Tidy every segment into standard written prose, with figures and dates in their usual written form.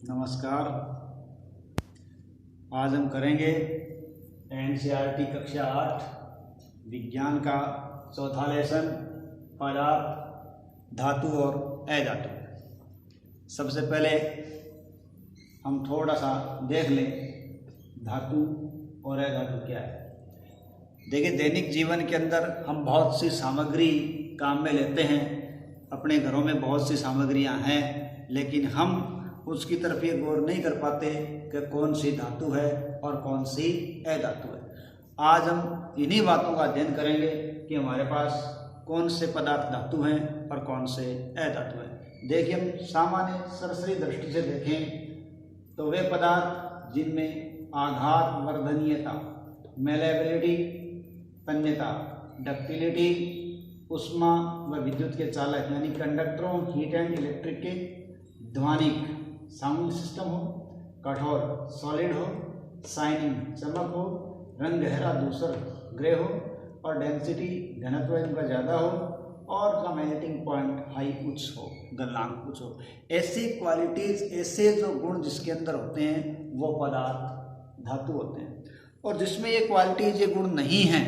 नमस्कार। आज हम करेंगे एनसीईआरटी कक्षा 8 विज्ञान का चौथा लेसन पदार्थ, धातु और अधातु। सबसे पहले हम थोड़ा सा देख लें धातु और अधातु क्या है। देखिए, दैनिक जीवन के अंदर हम बहुत सी सामग्री काम में लेते हैं। अपने घरों में बहुत सी सामग्रियां हैं, लेकिन हम उसकी तरफ ये गौर नहीं कर पाते कि कौन सी धातु है और कौन सी अधातु है। आज हम इन्हीं बातों का अध्ययन करेंगे कि हमारे पास कौन से पदार्थ धातु हैं और कौन से अधातु हैं। देखिए, हम सामान्य सरसरी दृष्टि से देखें तो वे पदार्थ जिनमें आघात वर्धनीयता, मेलेबिलिटी, तन्यता, डक्टिलिटी, उष्मा व विद्युत के चालक यानी कंडक्टरों, हीट एंड इलेक्ट्रिक के, ध्वनिक साउंड सिस्टम हो, कठोर सॉलिड हो, शाइनिंग चमक हो, रंग गहरा दूसर ग्रे हो और डेंसिटी घनत्व इनका ज़्यादा हो और का मेल्टिंग पॉइंट हाई उच्च हो, गलनांक उच्च हो। ऐसी क्वालिटीज, ऐसे जो गुण जिसके अंदर होते हैं वो पदार्थ धातु होते हैं, और जिसमें ये क्वालिटीज, ये गुण नहीं हैं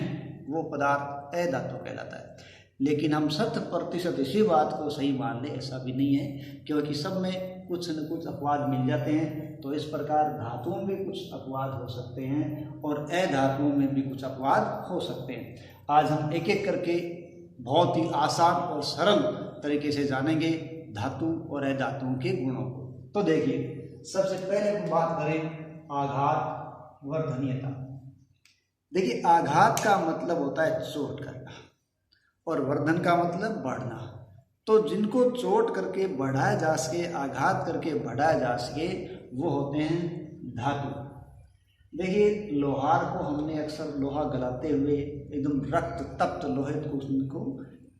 वो पदार्थ अधातु कहलाता है। लेकिन हम 100% इसी बात को सही मान लें ऐसा भी नहीं है, क्योंकि सब में कुछ न कुछ अपवाद मिल जाते हैं। तो इस प्रकार धातुओं में कुछ अपवाद हो सकते हैं और अधातुओं में भी कुछ अपवाद हो सकते हैं। आज हम एक एक करके बहुत ही आसान और सरल तरीके से जानेंगे धातु और अधातुओं के गुणों को। तो देखिए, सबसे पहले हम बात करें आघात वर्धनीयता। देखिए, आघात का मतलब होता है चोट करना और वर्धन का मतलब बढ़ना। तो जिनको चोट करके बढ़ाया जा सके, आघात करके बढ़ाया जा सके, वो होते हैं धातु। देखिए, लोहार को हमने अक्सर लोहा गलाते हुए एकदम रक्त तप्त लोहे को उनको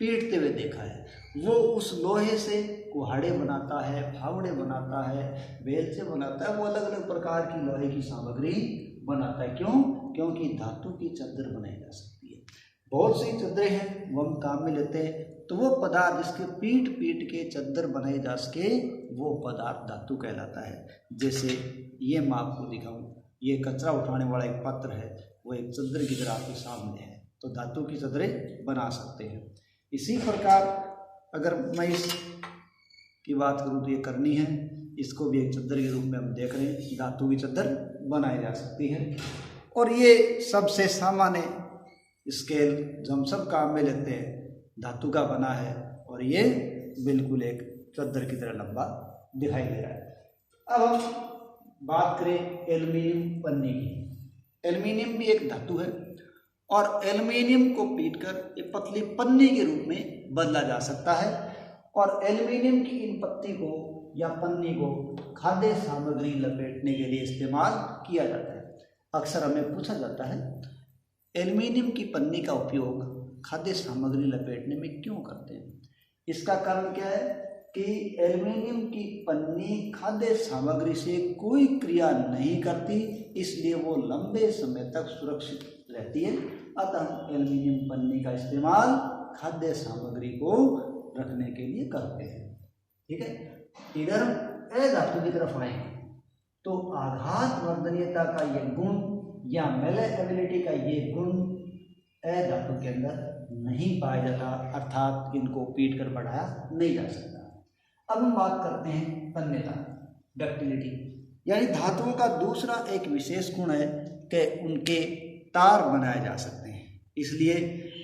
पीटते हुए देखा है। वो उस लोहे से कुहाड़े बनाता है, फावड़े बनाता है, बेलचे बनाता है, वो अलग अलग प्रकार की लोहे की सामग्री बनाता है। क्यों? क्योंकि धातु की चादर बनाई जा सकती है। बहुत सी चादरें हैं वो हम काम में लेते हैं, तो वो पदार्थ जिसके पीट पीट के चादर बनाई जा सके वो पदार्थ धातु कहलाता है। जैसे ये मैं आपको दिखाऊं, ये कचरा उठाने वाला एक पात्र है, वो एक चादर की तरह आपके सामने है, तो धातु की चादरें बना सकते हैं। इसी प्रकार अगर मैं इस की बात करूं तो ये करनी है, इसको भी एक चादर के रूप में हम देख रहे हैं, धातु की चादर बनाई जा सकती है। और ये सबसे सामान्य स्केल जो हम सब काम में लेते हैं धातु का बना है, और ये बिल्कुल एक चादर की तरह लंबा दिखाई दे रहा है। अब हम बात करें एल्युमिनियम पन्नी की। एल्युमिनियम भी एक धातु है और एल्युमिनियम को पीटकर एक पतली पन्नी के रूप में बदला जा सकता है, और एल्युमिनियम की इन पत्ती को या पन्नी को खाद्य सामग्री लपेटने के लिए इस्तेमाल किया जाता है। अक्सर हमें पूछा जाता है एल्युमिनियम की पन्नी का उपयोग खाद्य सामग्री लपेटने में क्यों करते हैं। इसका कारण क्या है कि एल्युमिनियम की पन्नी खाद्य सामग्री से कोई क्रिया नहीं करती, इसलिए वो लंबे समय तक सुरक्षित रहती है। अतः एल्युमिनियम पन्नी का इस्तेमाल खाद्य सामग्री को रखने के लिए करते हैं। ठीक है, इधर अधातु की तरफ आएंगे तो आघात वर्धनीयता का ये गुण या मेलेबिलिटी का ये गुण अधातु के अंदर नहीं पाया जाता, अर्थात इनको पीट कर बढ़ाया नहीं जा सकता। अब हम बात करते हैं तन्यता, डक्टिलिटी, यानी धातुओं का दूसरा एक विशेष गुण है कि उनके तार बनाए जा सकते हैं। इसलिए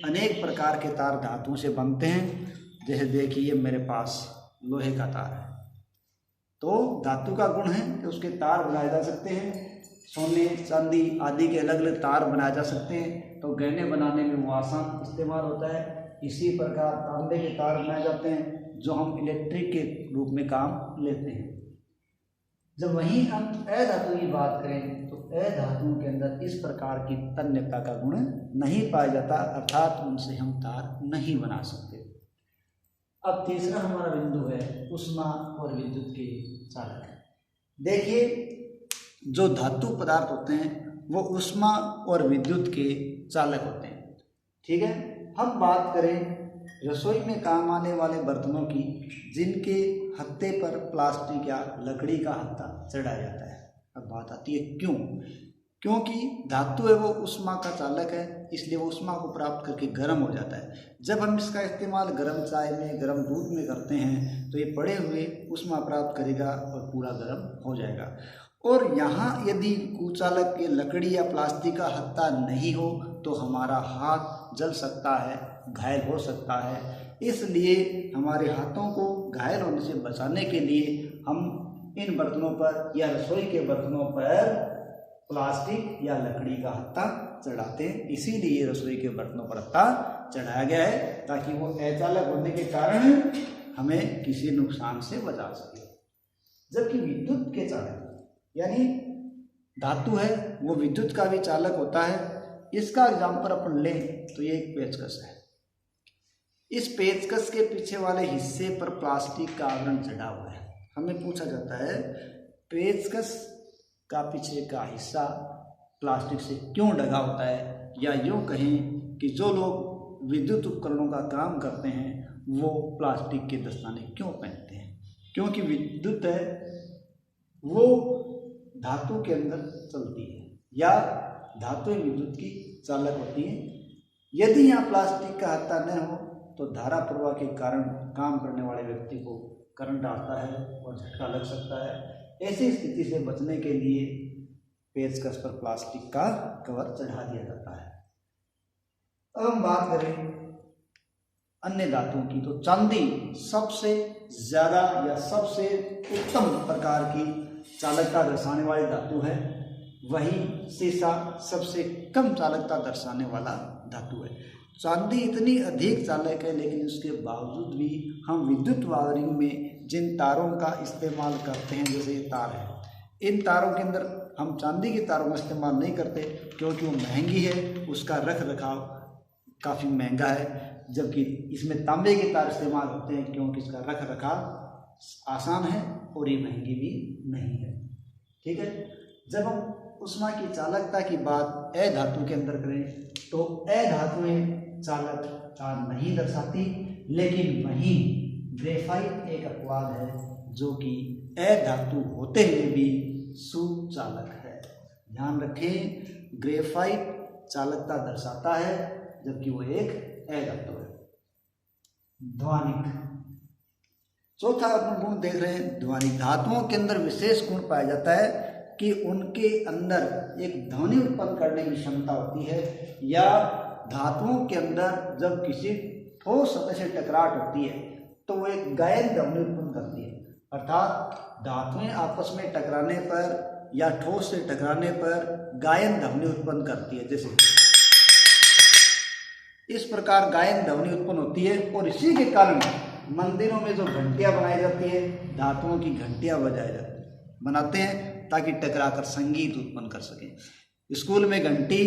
अनेक प्रकार के तार धातुओं से बनते हैं। जैसे देखिए, मेरे पास लोहे का तार है, तो धातु का गुण है कि उसके तार बनाए जा सकते हैं। सोने चांदी आदि के अलग अलग तार बनाए जा सकते हैं, तो गहने बनाने में वो आसान इस्तेमाल होता है। इसी प्रकार तांबे के तार बनाए जाते हैं जो हम इलेक्ट्रिक के रूप में काम लेते हैं। जब वहीं हम अधातु की बात करें तो अधातुओं के अंदर इस प्रकार की तन्यता का गुण नहीं पाया जाता, अर्थात उनसे हम तार नहीं बना सकते। अब तीसरा हमारा बिंदु है उष्मा और विद्युत के चालक। देखिए, जो धातु पदार्थ होते हैं वो उष्मा और विद्युत के चालक होते हैं। ठीक है, हम बात करें रसोई में काम आने वाले बर्तनों की जिनके हत्थे पर प्लास्टिक या लकड़ी का हत्था चढ़ाया जाता है। अब बात आती है क्यों? क्योंकि धातु है वो ऊष्मा का चालक है, इसलिए वो ऊष्मा को प्राप्त करके गर्म हो जाता है। जब हम इसका इस्तेमाल गर्म चाय में, गर्म दूध में करते हैं तो ये पड़े हुए ऊष्मा प्राप्त करेगा और पूरा गर्म हो जाएगा। और यहाँ यदि कुचालक के लकड़ी या प्लास्टिक का हत्था नहीं हो तो हमारा हाथ जल सकता है, घायल हो सकता है। इसलिए हमारे हाथों को घायल होने से बचाने के लिए हम इन बर्तनों पर या रसोई के बर्तनों पर प्लास्टिक या लकड़ी का हत्था चढ़ाते हैं। इसीलिए रसोई के बर्तनों पर हत्था चढ़ाया गया है ताकि वो अचालक होने के कारण हमें किसी नुकसान से बचा सके। जबकि विद्युत के चालक यानी धातु है वो विद्युत का भी चालक होता है। इसका एग्जाम्पल अपन लें तो ये एक पेचकस है। इस पेचकस के पीछे वाले हिस्से पर प्लास्टिक का आवरण चढ़ा हुआ है। हमें पूछा जाता है पेचकस का पीछे का हिस्सा प्लास्टिक से क्यों ढका होता है, या यूँ कहें कि जो लोग विद्युत उपकरणों का काम करते हैं वो प्लास्टिक के दस्ताने क्यों पहनते हैं? क्योंकि विद्युत है वो धातु के अंदर चलती है या धातु विद्युत की चालक होती है। यदि यहाँ प्लास्टिक का हत्था न हो तो धारा प्रवाह के कारण काम करने वाले व्यक्ति को करंट आता है और झटका लग सकता है। ऐसी स्थिति से बचने के लिए पेचकस पर प्लास्टिक का कवर चढ़ा दिया जाता है। अब हम बात करें अन्य धातुओं की तो चांदी सबसे ज़्यादा या सबसे उत्तम प्रकार की चालकता दर्शाने वाली धातु है। वही सीसा सबसे कम चालकता दर्शाने वाला धातु है। चांदी इतनी अधिक चालक है लेकिन उसके बावजूद भी हम विद्युत वायरिंग में जिन तारों का इस्तेमाल करते हैं, जैसे ये तार है, इन तारों के अंदर हम चांदी की तारों का इस्तेमाल नहीं करते क्योंकि वो महंगी है, उसका रख रखाव काफ़ी महंगा है। जबकि इसमें तांबे के तार इस्तेमाल होते हैं क्योंकि इसका रख रखाव आसान है और ये महंगी भी नहीं है। ठीक है। जब हम ऊष्मा की चालकता की बात अधातु के अंदर करें तो अधातुएं चालकता नहीं दर्शाती, लेकिन वहीं ग्रेफाइट एक अपवाद है जो कि अधातु होते हुए भी सुचालक है। ध्यान रखें, ग्रेफाइट चालकता दर्शाता है जबकि वो एक अधातु है। ध्वनिक, चौथा अपन गुण देख रहे हैं ध्वनिक। धातुओं के अंदर विशेष गुण पाया जाता है कि उनके अंदर एक ध्वनि उत्पन्न करने की क्षमता होती है, या धातुओं के अंदर जब किसी ठोस सतह से टकराहट होती है तो वो एक गायन ध्वनि उत्पन्न करती है। अर्थात धातुएं आपस में टकराने पर या ठोस से टकराने पर गायन ध्वनि उत्पन्न करती है। जैसे इस प्रकार गायन ध्वनि उत्पन्न होती है और इसी के कारण मंदिरों में जो घंटियां बनाई जाती है, धातुओं की घंटियां बनाते हैं ताकि टकराकर संगीत उत्पन्न कर सकें। स्कूल में घंटी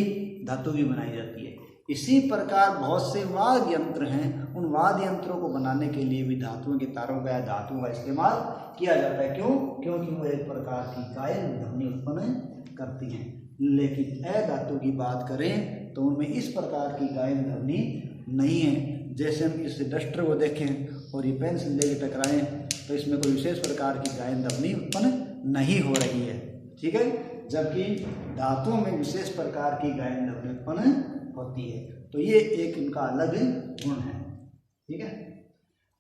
धातु की बनाई जाती है। इसी प्रकार बहुत से वाद्य यंत्र हैं, उन वाद्य यंत्रों को बनाने के लिए भी धातुओं के तारों का या धातुओं का इस्तेमाल किया जाता है। क्यों? क्योंकि वो एक प्रकार की गायन ध्वनि उत्पन्न करती हैं। लेकिन अधातु की बात करें तो उनमें इस प्रकार की गायन ध्वनि नहीं है। जैसे हम इस डस्टर को देखें और ये पेंसिल लेके टकराएं तो इसमें कोई विशेष प्रकार की गायन ध्वनि उत्पन्न नहीं हो रही है। ठीक है। जबकि धातुओं में विशेष प्रकार की गायन ध्वनि उत्पन्न होती है। तो ये एक इनका अलग गुण है। ठीक है।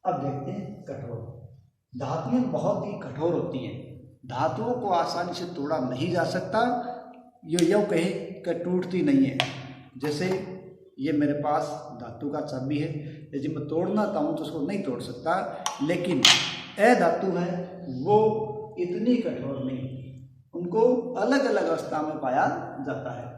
अब देखते हैं कठोर। धातुएं बहुत ही कठोर होती हैं। धातुओं को आसानी से तोड़ा नहीं जा सकता, यूँ कहें कि टूटती नहीं है। जैसे ये मेरे पास धातु का चाबी है, यदि मैं तोड़ना चाहूँ तो उसको नहीं तोड़ सकता, लेकिन अधातु है वो इतनी कठोर नहीं, उनको अलग अलग अवस्था में पाया जाता है।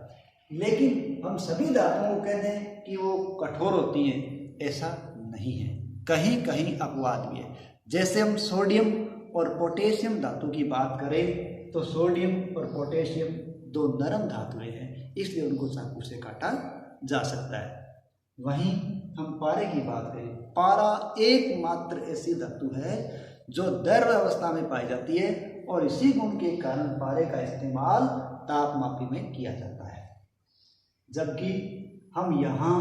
लेकिन हम सभी धातुओं को कहते हैं कि वो कठोर होती हैं, ऐसा नहीं है, कहीं कहीं अपवाद भी है। जैसे हम सोडियम और पोटेशियम धातु की बात करें तो सोडियम और पोटेशियम दो नरम धातुएं हैं, इसलिए उनको चाकू से काटा जा सकता है। वहीं हम पारे की बात करें, पारा एकमात्र ऐसी धातु है जो द्रव्य अवस्था में पाई जाती है और इसी गुण के कारण पारे का इस्तेमाल तापमापी में किया जाता है। जबकि हम यहाँ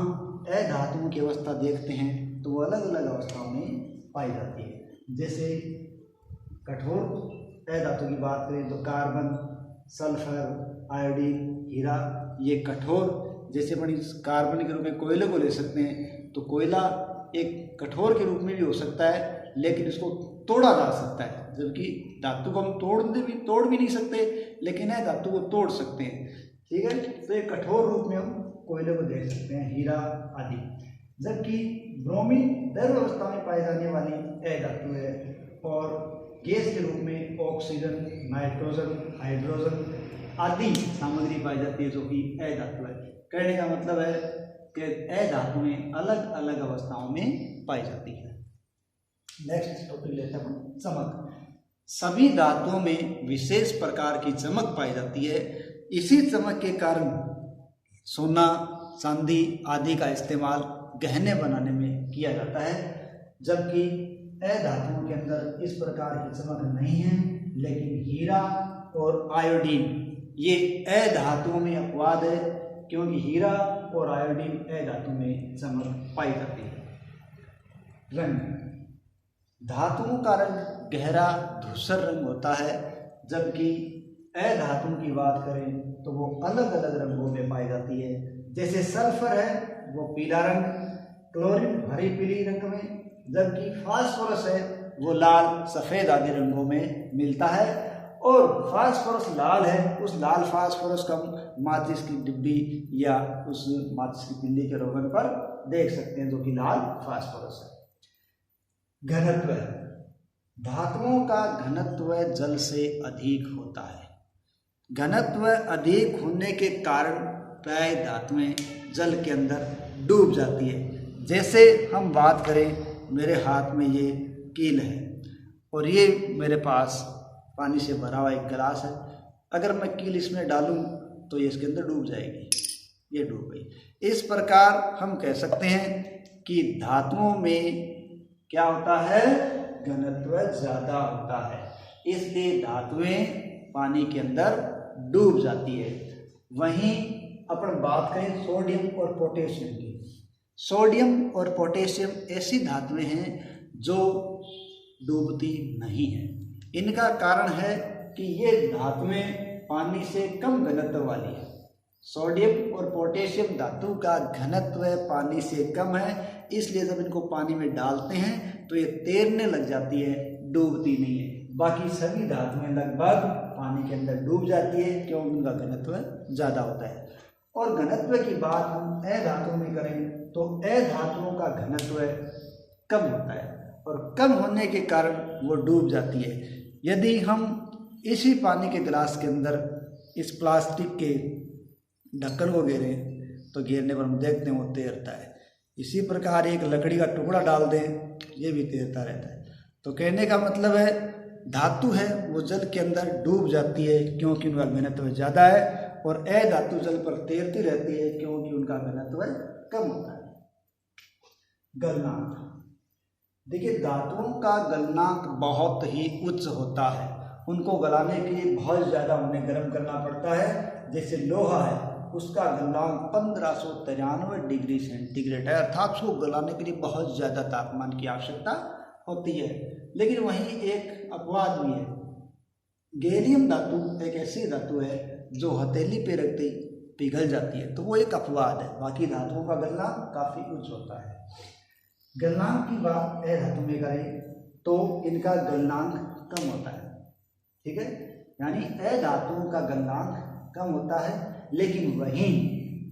अधातुओं की अवस्था देखते हैं तो वो अलग अलग अवस्थाओं में पाई जाती है। जैसे कठोर धातु की बात करें तो कार्बन, सल्फर, आयोडीन, हीरा, ये कठोर, जैसे अपन इस कार्बन के रूप में कोयले को ले सकते हैं, तो कोयला एक कठोर के रूप में भी हो सकता है, लेकिन इसको तोड़ा जा सकता है, जबकि धातु को हम तोड़ भी नहीं सकते, लेकिन है धातु को तोड़ सकते हैं। ठीक है, तो ये कठोर रूप में हम कोयले को देख सकते हैं, हीरा आदि। जबकि ब्रोमीन द्रव अवस्था में पाई जाने वाली धातु है, और गैस के रूप में ऑक्सीजन, नाइट्रोजन, हाइड्रोजन आदि सामग्री पाई जाती है, जो कि धातु है। कहने का मतलब है कि धातुएं अलग अलग अवस्थाओं में पाई जाती है। नेक्स्ट टॉपिक लेते हैं चमक। सभी धातुओं में विशेष प्रकार की चमक पाई जाती है। इसी चमक के कारण सोना, चांदी आदि का इस्तेमाल गहने बनाने में किया जाता है, जबकि धातुओं के अंदर इस प्रकार की चमक नहीं है। लेकिन हीरा और आयोडीन ये धातुओं में अपवाद है, क्योंकि हीरा और आयोडीन धातु में चमक पाई जाती है। रंग, धातुओं का रंग गहरा धूसर रंग होता है, जबकि धातुओं की बात करें तो वो अलग अलग रंगों में पाई जाती है। जैसे सल्फर है वो पीला रंग, क्लोरीन हरी पीली रंग में, जबकि फास्फोरस है वो लाल सफ़ेद आदि रंगों में मिलता है। और फास्फोरस लाल है, उस लाल फास्फोरस को हम माचिस की डिब्बी या उस माचिस की तिल्ली के रोगन पर देख सकते हैं, जो कि लाल फास्फोरस है। घनत्व, धातुओं का घनत्व जल से अधिक होता है। घनत्व अधिक होने के कारण प्राय धातुएं जल के अंदर डूब जाती है। जैसे हम बात करें, मेरे हाथ में ये कील है और ये मेरे पास पानी से भरा हुआ एक गिलास है। अगर मैं कील इसमें डालूं तो ये इसके अंदर डूब जाएगी, ये डूब गई। इस प्रकार हम कह सकते हैं कि धातुओं में क्या होता है, घनत्व ज़्यादा होता है, इसलिए धातुएं पानी के अंदर डूब जाती है। वहीं अपन बात करें सोडियम और पोटेशियम की। सोडियम और पोटेशियम ऐसी धातुएं हैं जो डूबती नहीं हैं। इनका कारण है कि ये धातुएं पानी से कम घनत्व वाली है। सोडियम और पोटेशियम धातु का घनत्व पानी से कम है, इसलिए जब इनको पानी में डालते हैं तो ये तैरने लग जाती है, डूबती नहीं है। बाकी सभी धातुएं लगभग पानी के अंदर डूब जाती है, क्योंकि उनका घनत्व ज़्यादा होता है। और घनत्व की बात हम धातुओं में करें तो धातुओं का घनत्व कम होता है, और कम होने के कारण वो डूब जाती है। यदि हम इसी पानी के गिलास के अंदर इस प्लास्टिक के ढक्कन को घेरें तो घेरने पर हम देखते हैं वो तैरता है। इसी प्रकार एक लकड़ी का टुकड़ा डाल दें, ये भी तैरता रहता है। तो कहने का मतलब है धातु है वो जल के अंदर डूब जाती है, क्योंकि उनका घनत्व ज़्यादा है, और धातु जल पर तैरती रहती है, क्योंकि उनका घनत्व कम होता है। गलनांक, देखिए धातुओं का गलनांक बहुत ही उच्च होता है। उनको गलाने के लिए बहुत ज़्यादा उन्हें गर्म करना पड़ता है। जैसे लोहा है, उसका गलनांक 1593 डिग्री सेंटीग्रेड है, अर्थात उसको गलाने के लिए बहुत ज़्यादा तापमान की आवश्यकता होती है। लेकिन वहीं एक अपवाद भी है। गैलियम धातु एक ऐसी धातु है जो हथेली पे रखते ही पिघल जाती है, तो वो एक अपवाद है। बाकी धातुओं का गलनांक काफ़ी उच्च होता है। गलनांक की बात धातु में करें तो इनका गलनांक कम होता है। ठीक है, यानी धातुओं का गलनांक कम होता है, लेकिन वहीं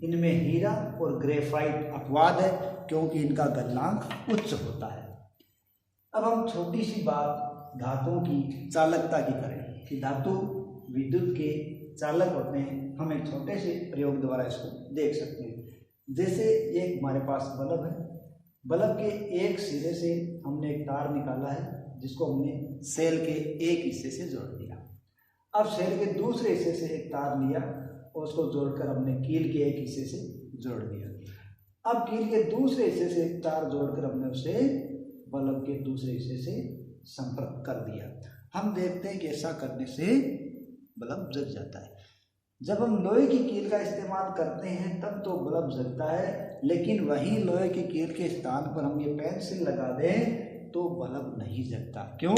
इनमें हीरा और ग्रेफाइट अपवाद है, क्योंकि इनका गलनांक उच्च होता है। अब हम छोटी सी बात धातुओं की चालकता की करें कि धातु विद्युत के चालक होते हैं। हम एक छोटे से प्रयोग द्वारा इसको देख सकते हैं। जैसे एक हमारे पास बल्ब है, बल्ब के एक सिरे से हमने एक तार निकाला है, जिसको हमने सेल के एक हिस्से से जोड़ दिया। अब सेल के दूसरे हिस्से से एक तार लिया और उसको जोड़कर हमने कील के एक हिस्से से जोड़ दिया। अब कील के दूसरे हिस्से से एक तार जोड़कर हमने उसे बल्ब के दूसरे हिस्से से संपर्क कर दिया। हम देखते हैं कि ऐसा करने से बल्ब जल जाता है। जब हम लोहे की कील का इस्तेमाल करते हैं तब तो बल्ब जलता है, लेकिन वहीं लोहे की कील के स्थान पर हम ये पेंसिल लगा दें तो बल्ब नहीं जगता। क्यों?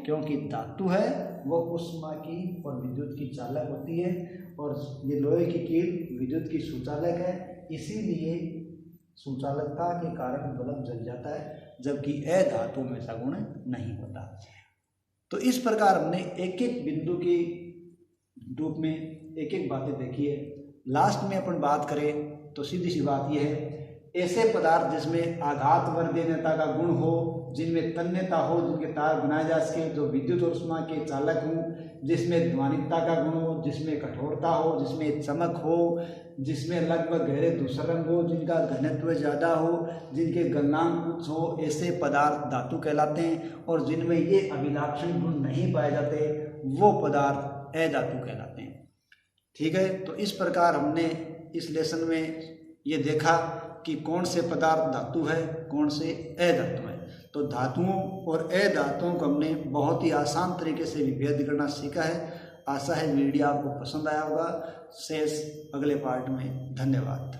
क्योंकि धातु है वो ऊष्मा की और विद्युत की चालक होती है, और ये लोहे की कील विद्युत की सुचालक है, इसीलिए सुचालकता के कारण बल्ब जल जाता है, जबकि अधातु में ऐसा गुण नहीं होता। तो इस प्रकार हमने एक एक बिंदु की रूप में एक एक बातें देखी है। लास्ट में अपन बात करें तो सीधी सी बात यह है, ऐसे पदार्थ जिसमें आघात वर्धनीयता का गुण हो, जिनमें तन्यता हो, जिनके तार बनाए जा सके, जो विद्युत और ऊष्मा के चालक हों, जिसमें ध्वनिकता का गुण हो, जिसमें कठोरता हो, जिसमें चमक हो, जिसमें लगभग गहरे धूसर रंग हो, जिनका घनत्व ज़्यादा हो, जिनके गलनांक उच्च हो, ऐसे पदार्थ धातु कहलाते हैं। और जिनमें ये अभिलाक्षणी गुण नहीं पाए जाते वो पदार्थ अधातु कहलाते हैं। ठीक है, तो इस प्रकार हमने इस लेसन में ये देखा कि कौन से पदार्थ धातु है, कौन से अधातु है। तो धातुओं और अधातुओं को हमने बहुत ही आसान तरीके से विभेद करना सीखा है। आशा है वीडियो आपको पसंद आया होगा। शेष अगले पार्ट में। धन्यवाद।